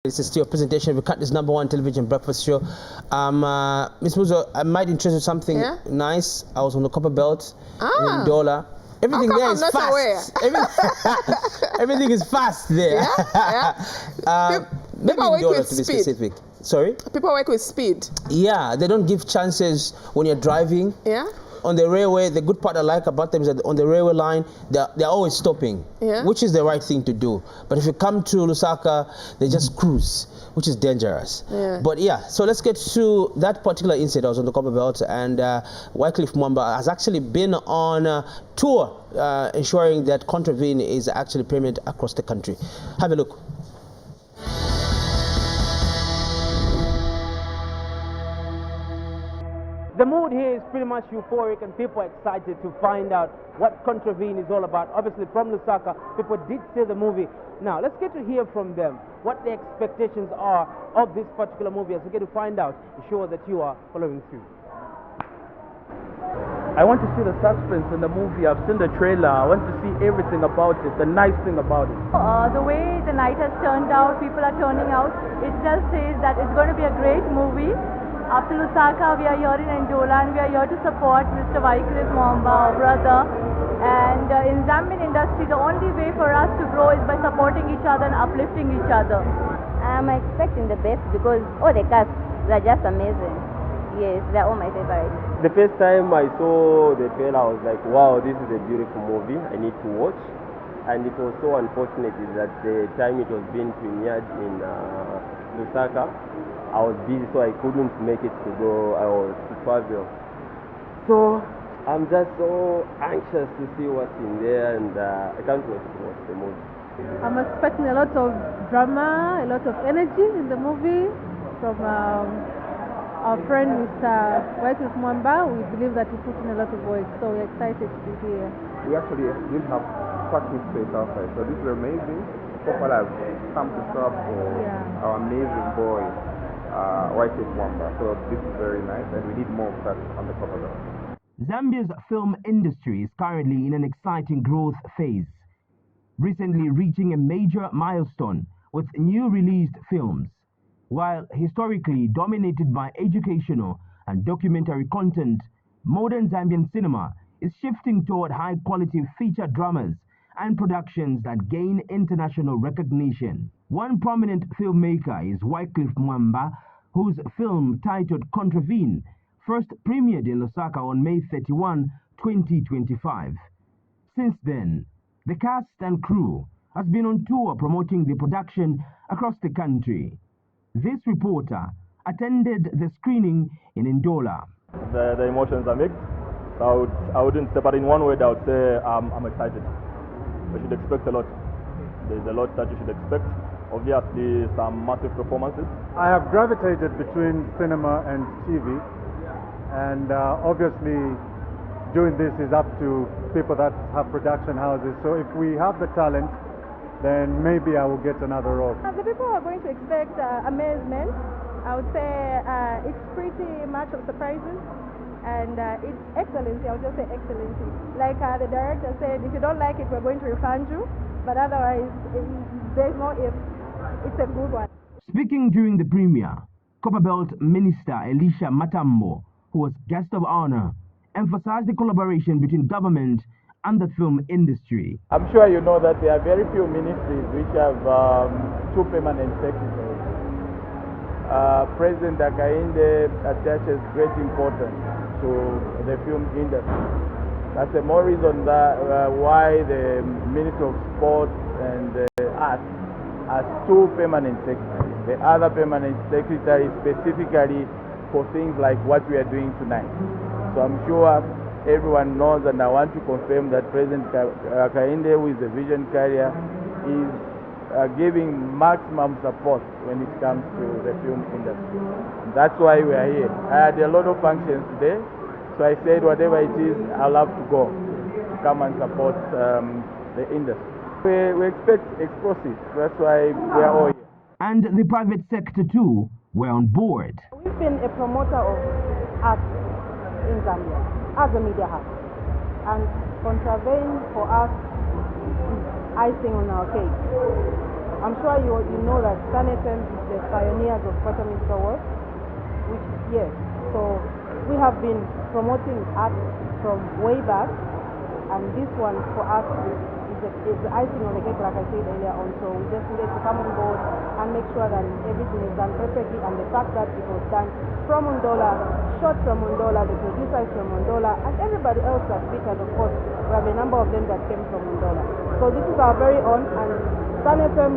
This is still a presentation of Country's #1 television breakfast show. Ms. Muzo, I might introduce something nice. I was on the copper belt in Ndola. Everything there is fast. Everything is fast there. Maybe Ndola to be specific. Sorry? People work with speed. Yeah, they don't give chances when you're driving. Yeah. On the railway, the good part I like about them is that on the railway line, they're always stopping, which is the right thing to do. But if you come to Lusaka, they just cruise, which is dangerous. Yeah. But yeah, so let's get to that particular incident. I was on the copper belt, and Wyclif Mwamba has actually been on a tour ensuring that Contravene is actually premiered across the country. Have a look. The mood here is pretty much euphoric, and people are excited to find out what Contravene is all about. Obviously, from Lusaka, people did see the movie. Now, let's get to hear from them what their expectations are of this particular movie as we get to find out. Ensure that you are following through. I want to see the suspense in the movie. I've seen the trailer. I want to see everything about it, the nice thing about it. The way the night has turned out, people are turning out, it just says that it's going to be a great movie. After Lusaka, we are here in Ndola, and we are here to support Mr. Wyclif Mwamba, our brother. And in Zambian industry, the only way for us to grow is by supporting each other and uplifting each other. I'm expecting the best because all the cast, they're just amazing. Yes, they're all my favorites. The first time I saw the trailer, I was like, wow, this is a beautiful movie. I need to watch. And it was so unfortunate that the time it was being premiered in Lusaka, I was busy, so I couldn't make it to go. I was to travel. So I'm just so anxious to see what's in there, and I can't wait to watch the movie. I'm expecting a lot of drama, a lot of energy in the movie from our friend Mr. Wyclif Mwamba. We believe that he put in a lot of work, so we're excited to be here. We actually didn't have parking space outside, so this is amazing. People have come to shop for our amazing boy, Wyclif Mwamba. So this is very nice, and we need more of that on the cover belt. Zambia's film industry is currently in an exciting growth phase, recently reaching a major milestone with new released films. While historically dominated by educational and documentary content, modern Zambian cinema is shifting toward high-quality feature dramas and productions that gain international recognition. One prominent filmmaker is Wyclif Mwamba, whose film titled Contravene first premiered in Lusaka on May 31, 2025. Since then, the cast and crew has been on tour promoting the production across the country. This reporter attended the screening in Ndola. The emotions are mixed. So I wouldn't say, but in one word I would say I'm excited. We should expect a lot. There's a lot that you should expect. Obviously some massive performances. I have gravitated between cinema and TV, and obviously doing this is up to people that have production houses. So if we have the talent, then maybe I will get another role. The people are going to expect amazement. I would say it's pretty much of surprises, and it's excellency. I would just say excellency. Like the director said, if you don't like it, we're going to refund you, but otherwise, there's no if. It's a good one. Speaking during the premiere, Copperbelt Minister Elisha Matambo, who was guest of honor, emphasized the collaboration between government and the film industry. I'm sure you know that there are very few ministries which have two permanent secretaries. President Akainde attaches great importance to the film industry. That's the more reason that why the Ministry of Sport and Arts has two permanent secretaries. The other permanent secretary specifically for things like what we are doing tonight. So I'm sure everyone knows, and I want to confirm that President Akainde, who is the vision carrier, is giving maximum support when it comes to the film industry. And that's why we are here. I had a lot of functions today, so I said whatever it is, I'll have to go to come and support the industry. We expect explosives, that's why we are all here. And the private sector too were on board. We've been a promoter of art in Zambia as a media house, and Contravene for us is icing on our cake. I'm sure you know that Sun FM is the pioneers of Quarterminster work, which is here. So we have been promoting art from way back, and this one for us is the icing on the cake, like I said earlier on. So we just needed to come on board and make sure that everything is done perfectly, and the fact that it was done from Ndola, shot from Ndola, the producer is from Ndola, and everybody else that featured, of course, we have a number of them that came from Ndola. So this is our very own, and Sun FM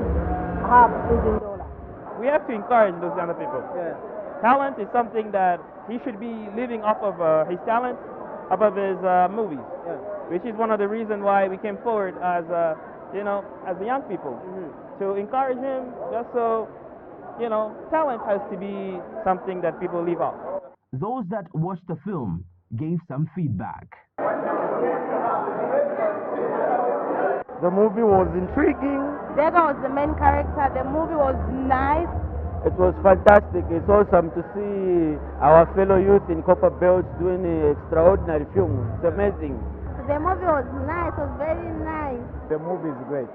hub is in Ndola. We have to encourage those kind of people. Yeah. Talent is something that he should be living off of his talent, off of his movies, which is one of the reasons why we came forward as as the young people to encourage him. Just so talent has to be something that people live off. Those that watched the film gave some feedback. The movie was intriguing. Dega was the main character. The movie was nice. It was fantastic. It's awesome to see our fellow youth in Copper Belt doing extraordinary films. It's amazing. The movie was nice. It was very nice. The movie is great.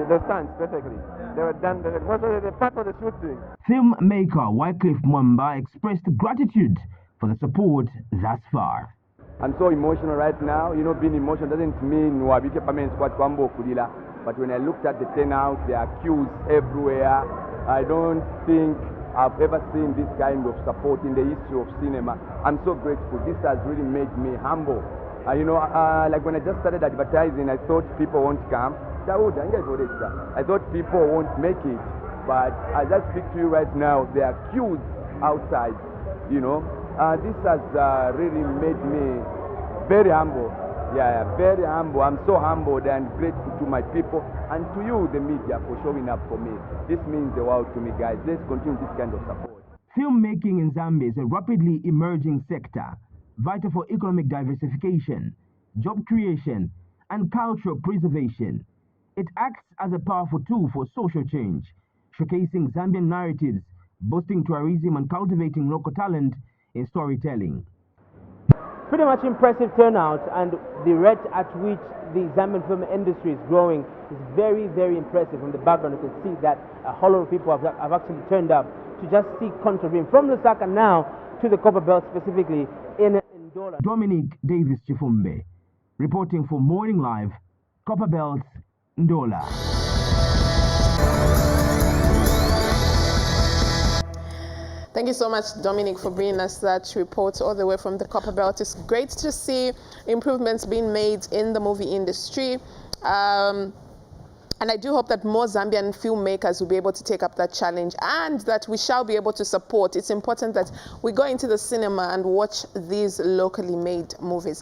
The stunts perfectly. They were done. Most of the part of the shooting. Filmmaker Wyclif Mwamba expressed gratitude for the support thus far. I'm so emotional right now. Being emotional doesn't mean wabike pamene squat kwambo kulila. But when I looked at the turnout, there are queues everywhere. I don't think I've ever seen this kind of support in the history of cinema. I'm so grateful. This has really made me humble. Like when I just started advertising, I thought people won't come. I thought people won't make it. But as I speak to you right now, there are queues outside. This has really made me very humble. Yeah, very humble. I'm so humbled and grateful to my people and to you, the media, for showing up for me. This means the world to me, guys. Let's continue this kind of support. Filmmaking in Zambia is a rapidly emerging sector, vital for economic diversification, job creation, and cultural preservation. It acts as a powerful tool for social change, showcasing Zambian narratives, boosting tourism, and cultivating local talent in storytelling. Pretty much impressive turnout, and the rate at which the Zambian film industry is growing is very, very impressive. From the background, you can see that a whole lot of people have actually turned up to just see Contravene from Lusaka now to the Copper Belt, specifically in Ndola. Dominic Davis Chifumbe, reporting for Morning Live, Copper Belt, Ndola. Thank you so much, Dominic, for bringing us that report all the way from the Copper Belt. It's great to see improvements being made in the movie industry. And I do hope that more Zambian filmmakers will be able to take up that challenge and that we shall be able to support. It's important that we go into the cinema and watch these locally made movies.